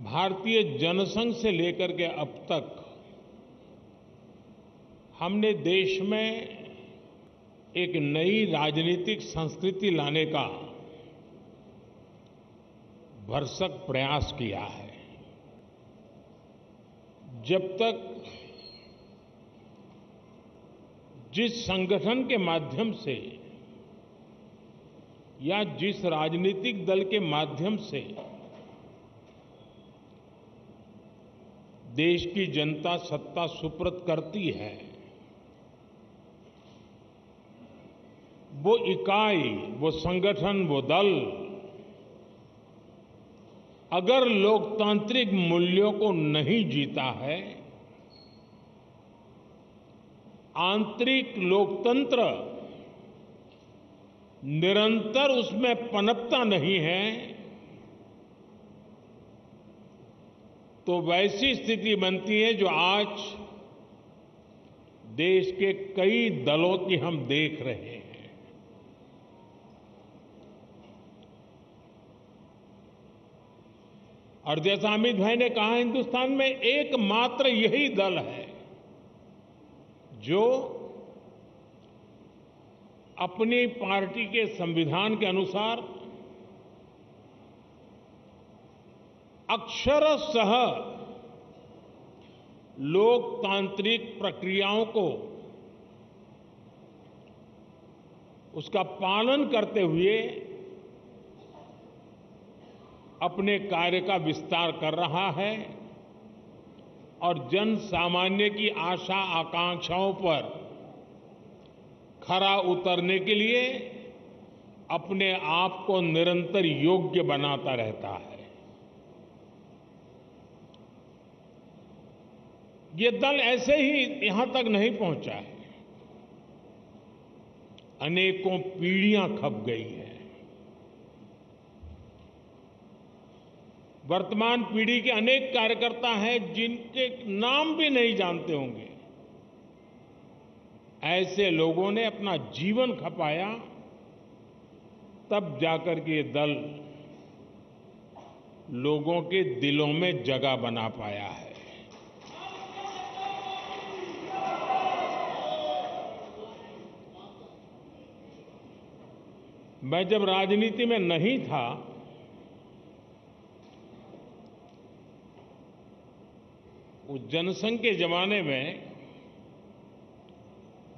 भारतीय जनसंघ से लेकर के अब तक हमने देश में एक नई राजनीतिक संस्कृति लाने का भरसक प्रयास किया है। जब तक जिस संगठन के माध्यम से या जिस राजनीतिक दल के माध्यम से देश की जनता सत्ता सुपुर्द करती है, वो इकाई, वो संगठन, वो दल अगर लोकतांत्रिक मूल्यों को नहीं जीता है, आंतरिक लोकतंत्र निरंतर उसमें पनपता नहीं है, तो वैसी स्थिति बनती है जो आज देश के कई दलों की हम देख रहे हैं। और जैसा अमित भाई ने कहा, हिंदुस्तान में एकमात्र यही दल है जो अपनी पार्टी के संविधान के अनुसार अक्षरशः लोकतांत्रिक प्रक्रियाओं को उसका पालन करते हुए अपने कार्य का विस्तार कर रहा है और जन सामान्य की आशा आकांक्षाओं पर खरा उतरने के लिए अपने आप को निरंतर योग्य बनाता रहता है। ये दल ऐसे ही यहां तक नहीं पहुंचा है, अनेकों पीढ़ियां खप गई है। वर्तमान पीढ़ी के अनेक कार्यकर्ता हैं जिनके नाम भी नहीं जानते होंगे। ऐसे लोगों ने अपना जीवन खपाया, तब जाकर के ये दल लोगों के दिलों में जगह बना पाया है। मैं जब राजनीति में नहीं था, उस जनसंघ के जमाने में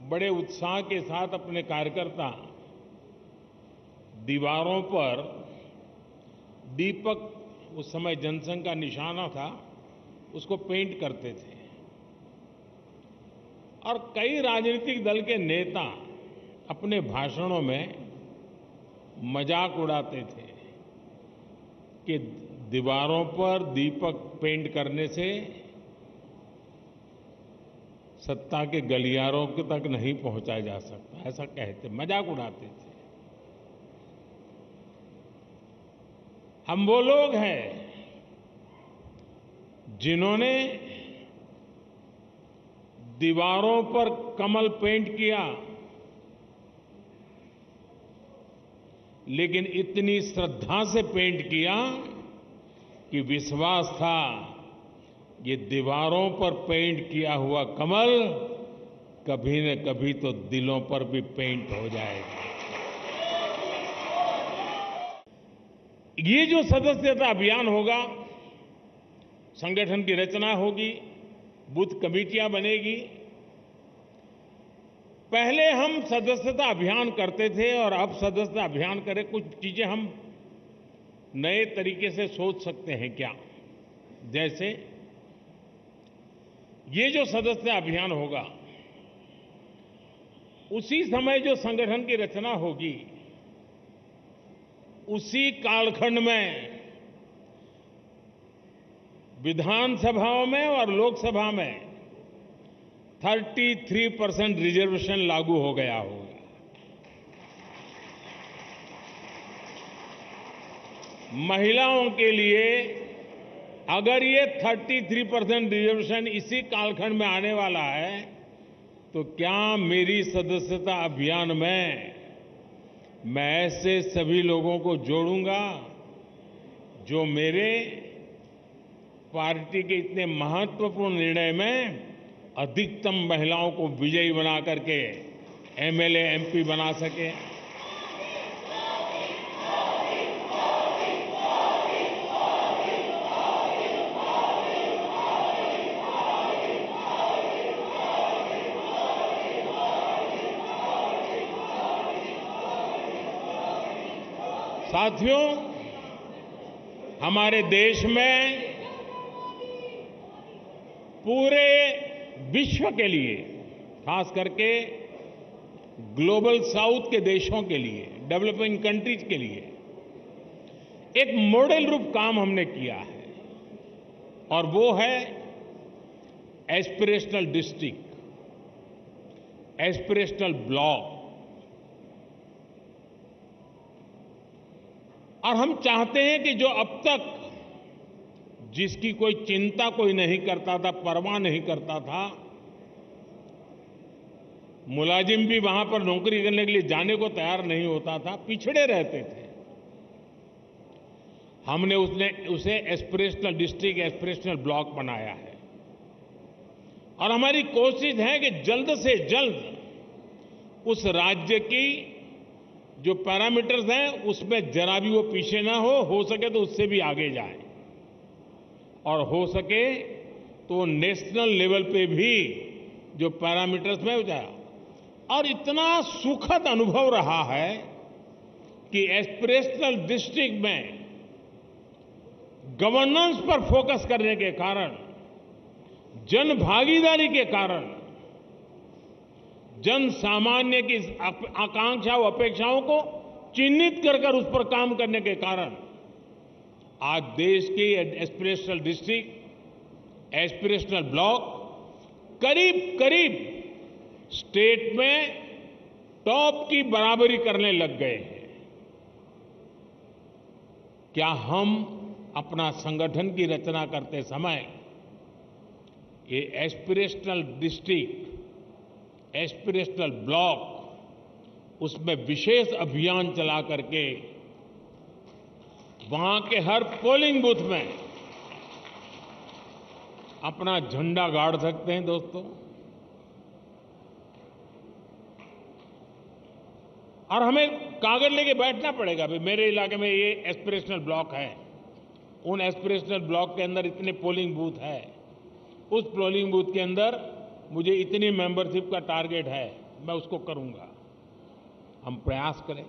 बड़े उत्साह के साथ अपने कार्यकर्ता दीवारों पर दीपक, उस समय जनसंघ का निशाना था, उसको पेंट करते थे। और कई राजनीतिक दल के नेता अपने भाषणों में मजाक उड़ाते थे कि दीवारों पर दीपक पेंट करने से सत्ता के गलियारों तक नहीं पहुंचाया जा सकता, ऐसा कहते, मजाक उड़ाते थे। हम वो लोग हैं जिन्होंने दीवारों पर कमल पेंट किया, लेकिन इतनी श्रद्धा से पेंट किया कि विश्वास था ये दीवारों पर पेंट किया हुआ कमल कभी न कभी तो दिलों पर भी पेंट हो जाएगा। ये जो सदस्यता अभियान होगा, संगठन की रचना होगी, बूथ कमेटियां बनेगी। पहले हम सदस्यता अभियान करते थे और अब सदस्यता अभियान करें, कुछ चीजें हम नए तरीके से सोच सकते हैं क्या? जैसे ये जो सदस्यता अभियान होगा, उसी समय जो संगठन की रचना होगी, उसी कालखंड में विधानसभाओं में और लोकसभा में 33% रिजर्वेशन लागू हो गया होगा। महिलाओं के लिए अगर ये 33% रिजर्वेशन इसी कालखंड में आने वाला है, तो क्या मेरी सदस्यता अभियान में मैं ऐसे सभी लोगों को जोड़ूंगा जो मेरे पार्टी के इतने महत्वपूर्ण निर्णय में अधिकतम महिलाओं को विजयी बना करके एमएलए एमपी बना सके। साथियों, हमारे देश में पूरे विश्व के लिए, खास करके ग्लोबल साउथ के देशों के लिए, डेवलपिंग कंट्रीज के लिए एक मॉडल रूप काम हमने किया है और वो है एस्पिरेशनल डिस्ट्रिक्ट, एस्पिरेशनल ब्लॉक। और हम चाहते हैं कि जो अब तक जिसकी कोई चिंता कोई नहीं करता था, परवाह नहीं करता था, मुलाजिम भी वहां पर नौकरी करने के लिए जाने को तैयार नहीं होता था, पिछड़े रहते थे, हमने उसे एस्पिरेशनल डिस्ट्रिक्ट, एस्पिरेशनल ब्लॉक बनाया है। और हमारी कोशिश है कि जल्द से जल्द उस राज्य की जो पैरामीटर्स हैं उसमें जरा भी वो पीछे ना हो सके तो उससे भी आगे जाए, और हो सके तो नेशनल लेवल पे भी जो पैरामीटर्स में हो जाए। और इतना सुखद अनुभव रहा है कि एस्पिरेशनल डिस्ट्रिक्ट में गवर्नेंस पर फोकस करने के कारण, जन भागीदारी के कारण, जन सामान्य की आकांक्षाओं अपेक्षाओं को चिन्हित कर उस पर काम करने के कारण आज देश की एस्पिरेशनल डिस्ट्रिक्ट, एस्पिरेशनल ब्लॉक करीब करीब स्टेट में टॉप की बराबरी करने लग गए हैं। क्या हम अपना संगठन की रचना करते समय ये एस्पिरेशनल डिस्ट्रिक्ट, एस्पिरेशनल ब्लॉक, उसमें विशेष अभियान चला करके वहां के हर पोलिंग बूथ में अपना झंडा गाड़ सकते हैं? दोस्तों, और हमें कागज लेके बैठना पड़ेगा, भाई मेरे इलाके में ये एस्पिरेशनल ब्लॉक है, उन एस्पिरेशनल ब्लॉक के अंदर इतने पोलिंग बूथ है, उस पोलिंग बूथ के अंदर मुझे इतनी मेंबरशिप का टारगेट है, मैं उसको करूंगा। हम प्रयास करें।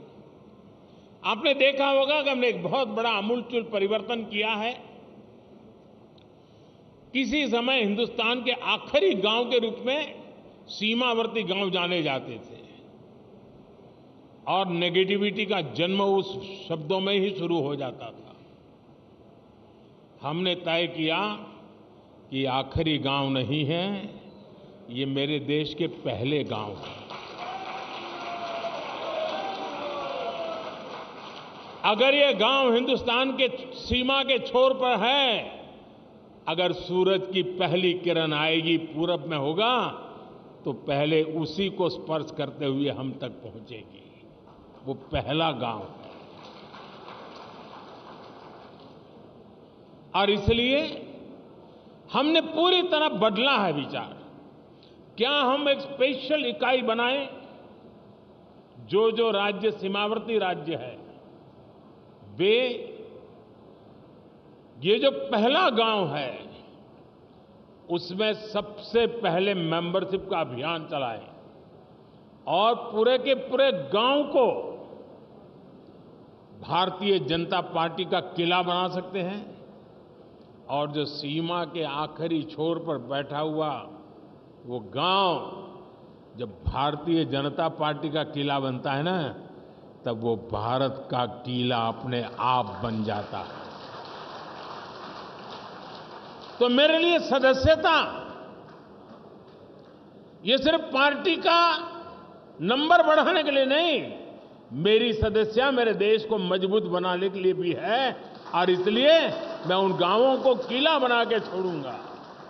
आपने देखा होगा कि हमने एक बहुत बड़ा आमूलचूल परिवर्तन किया है। किसी समय हिंदुस्तान के आखिरी गांव के रूप में सीमावर्ती गांव जाने जाते थे और नेगेटिविटी का जन्म उस शब्दों में ही शुरू हो जाता था। हमने तय किया कि आखिरी गांव नहीं है, ये मेरे देश के पहले गांव हैं। अगर ये गांव हिंदुस्तान के सीमा के छोर पर है, अगर सूरज की पहली किरण आएगी पूरब में होगा तो पहले उसी को स्पर्श करते हुए हम तक पहुंचेगी। वो पहला गांव है। और इसलिए हमने पूरी तरह बदला है विचार। क्या हम एक स्पेशल इकाई बनाएं? जो राज्य सीमावर्ती राज्य है, वे ये जो पहला गांव है उसमें सबसे पहले मेंबरशिप का अभियान चलाएं और पूरे के पूरे गांव को भारतीय जनता पार्टी का किला बना सकते हैं। और जो सीमा के आखिरी छोर पर बैठा हुआ वो गांव जब भारतीय जनता पार्टी का किला बनता है ना, तब वो भारत का किला अपने आप बन जाता है। तो मेरे लिए सदस्यता ये सिर्फ पार्टी का नंबर बढ़ाने के लिए नहीं, मेरी सदस्यता मेरे देश को मजबूत बनाने के लिए भी है। और इसलिए मैं उन गांवों को किला बना के छोड़ूंगा।